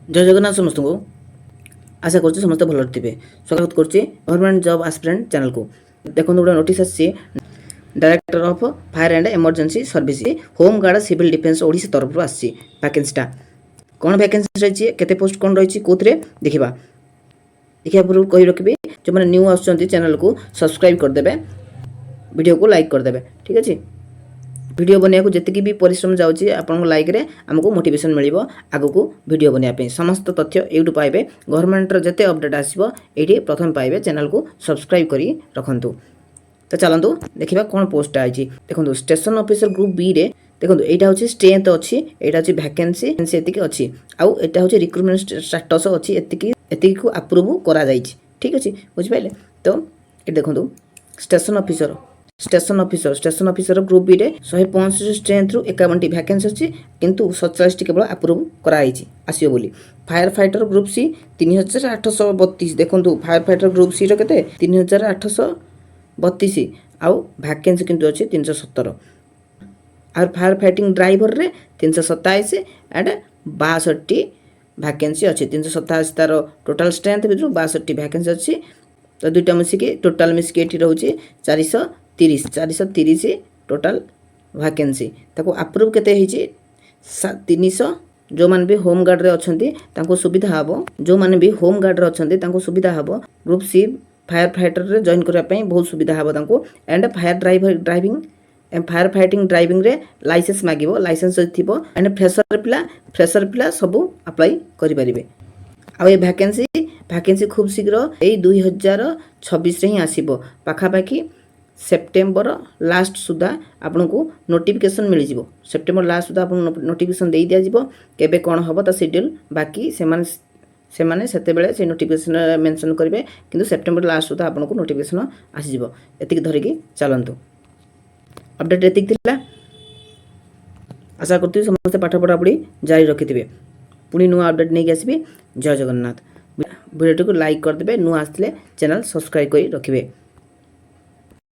जय जगन्नाथ समस्त को आशा कर समस्त भल थे स्वागत कर गवर्नमेंट जॉब एस्पिरेंट चैनल को देखो गोटे नोटिस आसी director of fire and emergency service home guard civil defence Odisha तरफ आसी वैकेंसीटा कौन वैकेंसी रही केते पोस्ट कौन रही कौन देखा देखा पूर्व कही रखी जो मैंने न्यू आसुँच चैनल को सब्सक्राइब करदे वीडियो को लाइक करदे ठीक अच्छे वीडियो बनवाक जी भी परिश्रम जाऊँगी आपन लाइक रे आमको मोटिवेशन मिल आगू वीडियो बनवाई समस्त तथ्य यूट्यूब पाइबे गवर्नमेंट जिते अपडेट आसो ये प्रथम पाइबे चैनल को सब्सक्राइब करी रखु तो चलतु देखा कौन पोस्ट आई देखो स्टेशन ऑफिसर ग्रुप बी रे देखो यहाँ हूँ स्ट्रेंथ अच्छी यहाँ हूँ वैकेंसी एति अच्छी आउ यहाँ हूँ रिक्रुटमेंट स्टाटस अच्छी एति को अप्रूव करा ठीक अच्छे बुझिपारे तो ये देखो स्टेशन ऑफिसर ग्रुप बी रे 165 स्ट्रेंथ रु 51 वैकेंसी अच्छी किंतु 47 केवल अप्रूव कराई आसो बोली फायर फाइटर ग्रुप सी 3832 देखो फायर फाइटर ग्रुप सी रे 3832 आउ वैकेंसी किंतु अच्छी 317 और फायर फाइटिंग ड्राइवर रे 327 एंड 62 वैकेंसी अच्छी 327 तार टोटाल स्ट्रेंथ भितर 62 वैकेंसी अच्छी तो दुईटा मिसिकी टोटाल मिसिकी ये रोचे 430 टोटाल वैकेंसी ताको अप्रूव केते होईची 300 जो माने भी होम गार्ड रे अछंती ताको सुविधा हबो जो माने भी होम गार्ड रे अछंती ताको सुविधा हबो ग्रुप सी फायर फाइटर रे जॉइन करिया पई बहुत सुविधा हबो ताको and driving fire fighting driving रे लाइसेंस मागिबो लाइसेंस थिबो एंड फ्रेशर पिला सब अप्लाई करि परिबे आ ये वैकेंसी खूब शीघ्र यही 2026 ही आसो पाखापाखि सेप्टेम्बर लास्ट सुधा आपन को नोटिफिकेशन मिल जाव सेप्टेम्बर लास्ट सुधा आप नोटिफिकेशन दे दिया केबे कौन हम तो शेड्यूल बाकी से बेले से नोटिफिकेशन मेंशन करेंगे किंतु सेप्टेम्बर लास्ट सुधा आपन को नोटिफिकेशन आसीज एति धरिकी चलतु अपडेट एतिक आशा करती समस्त पाठ पढ़ापढ़ी जारी रखिथे पुणी नुआ अपडेट नहीं आसबि जय जगन्नाथ वीडियो को लाइक करदे नुआ आसले चैनल सब्सक्राइब कर रखिए।